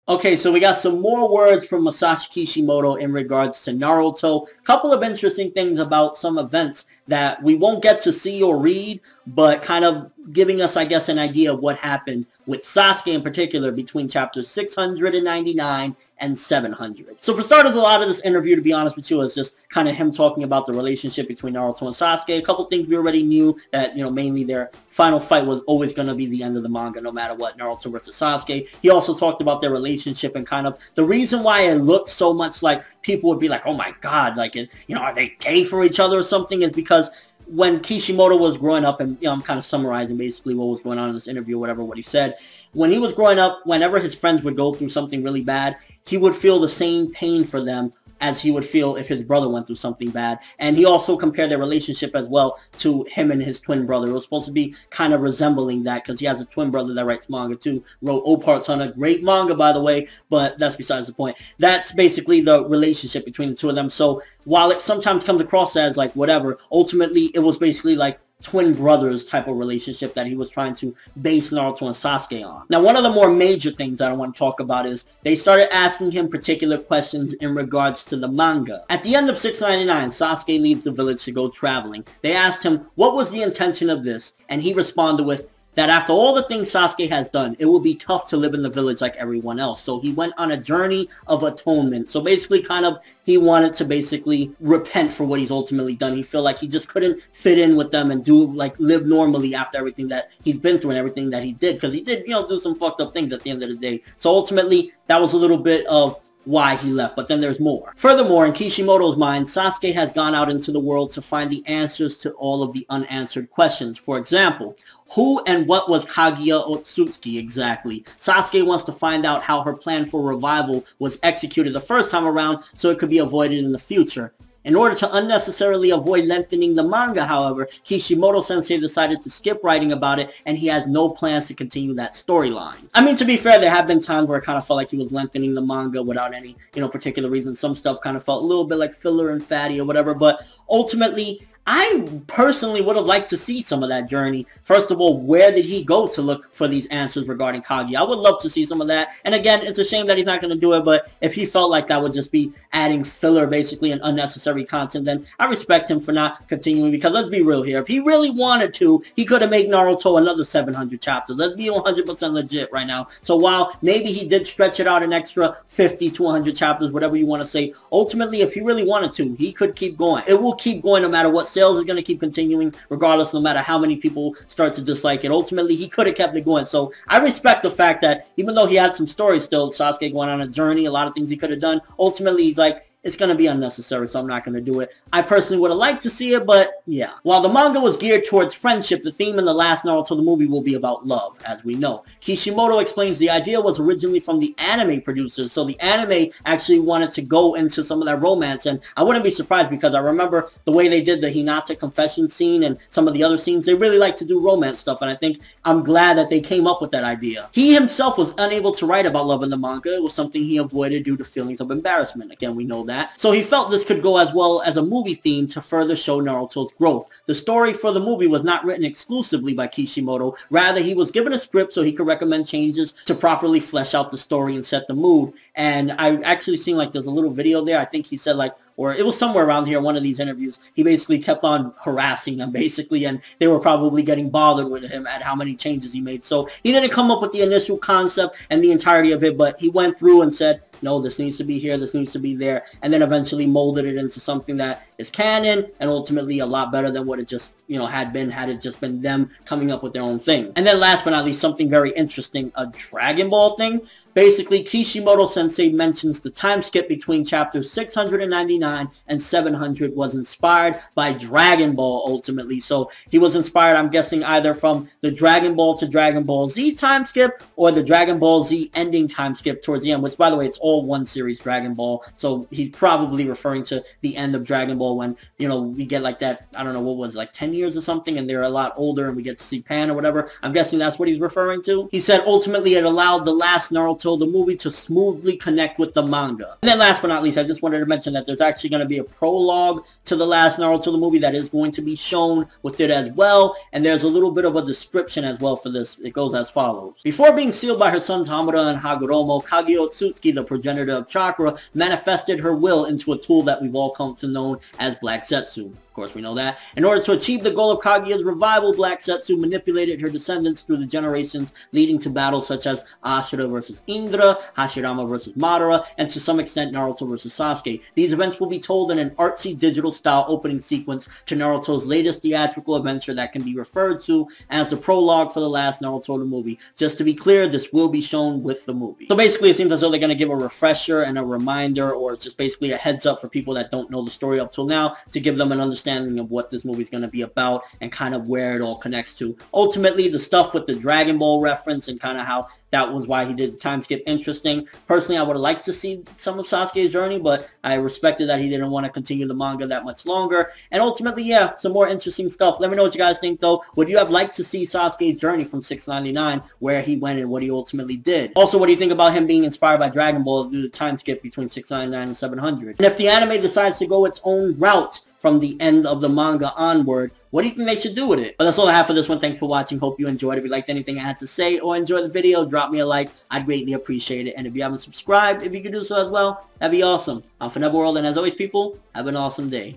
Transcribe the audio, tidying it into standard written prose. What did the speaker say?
Okay, so we got some more words from Masashi Kishimoto in regards to Naruto. A couple of interesting things about some events that we won't get to see or read, but kind of giving us, I guess, an idea of what happened with Sasuke in particular between chapters 699 and 700. So for starters, a lot of this interview, to be honest with you, is just kind of him talking about the relationship between Naruto and Sasuke. A couple things we already knew, that, mainly their final fight was always going to be the end of the manga, no matter what, Naruto versus Sasuke. He also talked about their relationship and kind of the reason why it looked so much like people would be like, oh my god, like, are they gay for each other or something, is because when Kishimoto was growing up, and I'm kind of summarizing basically what was going on in this interview or whatever, what he said. When he was growing up, whenever his friends would go through something really bad, he would feel the same pain for them as he would feel if his brother went through something bad. And he also compared their relationship as well to him and his twin brother. It was supposed to be kind of resembling that, because he has a twin brother that writes manga too. Wrote O-Parts on a great manga, by the way, but that's besides the point. That's basically the relationship between the two of them. So while it sometimes comes across as like whatever, ultimately it was basically like twin brothers type of relationship that he was trying to base Naruto and Sasuke on. Now, one of the more major things that I want to talk about is they started asking him particular questions in regards to the manga. At the end of 699, Sasuke leaves the village to go traveling. They asked him, what was the intention of this? And he responded with, that after all the things Sasuke has done, it will be tough to live in the village like everyone else. So he went on a journey of atonement. So basically kind of he wanted to basically repent for what he's ultimately done. He felt like he just couldn't fit in with them and live normally after everything that he's been through and everything that he did. Because he did, do some fucked up things at the end of the day. So ultimately that was a little bit of why he left, but then there's more. Furthermore, in Kishimoto's mind, Sasuke has gone out into the world to find the answers to all of the unanswered questions. For example, who and what was Kaguya Otsutsuki exactly? Sasuke wants to find out how her plan for revival was executed the first time around so it could be avoided in the future. In order to unnecessarily avoid lengthening the manga, however, Kishimoto-sensei decided to skip writing about it, and he has no plans to continue that storyline. I mean, to be fair, there have been times where I kind of felt like he was lengthening the manga without any, particular reason. Some stuff kind of felt a little bit like filler and fatty or whatever, but ultimately, I personally would have liked to see some of that journey. First of all, where did he go to look for these answers regarding Kaguya? I would love to see some of that. And again, it's a shame that he's not going to do it, but if he felt like that would just be adding filler, basically, and unnecessary content, then I respect him for not continuing, because let's be real here. If he really wanted to, he could have made Naruto another 700 chapters. Let's be 100% legit right now. So while maybe he did stretch it out an extra 50 to 100 chapters, whatever you want to say, ultimately, if he really wanted to, he could keep going. It will keep going no matter what. Sales is going to keep continuing regardless, no matter how many people start to dislike it. Ultimately, he could have kept it going. So I respect the fact that even though he had some stories still, Sasuke going on a journey, a lot of things he could have done, ultimately he's like, it's going to be unnecessary, so I'm not going to do it. I personally would have liked to see it, but yeah. While the manga was geared towards friendship, the theme in the last Naruto the movie will be about love, as we know. Kishimoto explains the idea was originally from the anime producers, so the anime actually wanted to go into some of that romance, and I wouldn't be surprised, because I remember the way they did the Hinata confession scene and some of the other scenes, they really like to do romance stuff, and I think I'm glad that they came up with that idea. He himself was unable to write about love in the manga. It was something he avoided due to feelings of embarrassment. Again, we know that. So he felt this could go as well as a movie theme to further show Naruto's growth. The story for the movie was not written exclusively by Kishimoto. Rather, he was given a script so he could recommend changes to properly flesh out the story and set the mood. And I actually seen like there's a little video there. I think he said like, or it was somewhere around here, one of these interviews, he basically kept on harassing them, basically, and they were probably getting bothered with him at how many changes he made. So he didn't come up with the initial concept and the entirety of it, but he went through and said, no, this needs to be here, this needs to be there, and then eventually molded it into something that is canon and ultimately a lot better than what it just, had it just been them coming up with their own thing. And then last but not least, something very interesting, a Dragon Ball thing. Basically, Kishimoto-sensei mentions the time skip between chapters 699 and 700 was inspired by Dragon Ball, ultimately. So he was inspired, I'm guessing, either from the Dragon Ball to Dragon Ball Z time skip or the Dragon Ball Z ending time skip towards the end, which, by the way, it's all one series Dragon Ball. So he's probably referring to the end of Dragon Ball when, you know, we get like that, I don't know, what was it, like 10 years or something, and they're a lot older and we get to see Pan or whatever. I'm guessing that's what he's referring to. He said ultimately it allowed the last Naruto, the movie, to smoothly connect with the manga. And then last but not least, I just wanted to mention that there's actually going to be a prologue to the last Naruto, the movie, that is going to be shown with it as well. And there's a little bit of a description as well for this. It goes as follows. Before being sealed by her sons Hamada and Hagoromo, Kage Otsutsuki, the progenitor of chakra, manifested her will into a tool that we've all come to know as Black Zetsu. Of course, we know that. In order to achieve the goal of Kaguya's revival, Black Zetsu manipulated her descendants through the generations, leading to battles such as Ashura versus Indra, Hashirama versus Madara, and to some extent Naruto versus Sasuke. These events will be told in an artsy digital style opening sequence to Naruto's latest theatrical adventure that can be referred to as the prologue for the last Naruto the movie. Just to be clear, this will be shown with the movie. So basically, it seems as though they're going to give a refresher and a reminder, or just basically a heads up for people that don't know the story up till now, to give them an understanding of what this movie is going to be about and kind of where it all connects to. Ultimately, the stuff with the Dragon Ball reference and kind of how that was why he did the time skip interesting. Personally, I would have liked to see some of Sasuke's journey, but I respected that he didn't want to continue the manga that much longer. And ultimately, yeah, some more interesting stuff. Let me know what you guys think, though. Would you have liked to see Sasuke's journey from 699, where he went and what he ultimately did? Also, what do you think about him being inspired by Dragon Ball to do the time skip between 699 and 700? And if the anime decides to go its own route from the end of the manga onward, what do you think they should do with it? But that's all I have for this one. Thanks for watching. Hope you enjoyed. If you liked anything I had to say or enjoyed the video, drop me a like. I'd greatly appreciate it. And if you haven't subscribed, if you could do so as well, that'd be awesome. I'm for Neverworld, and as always, people, have an awesome day.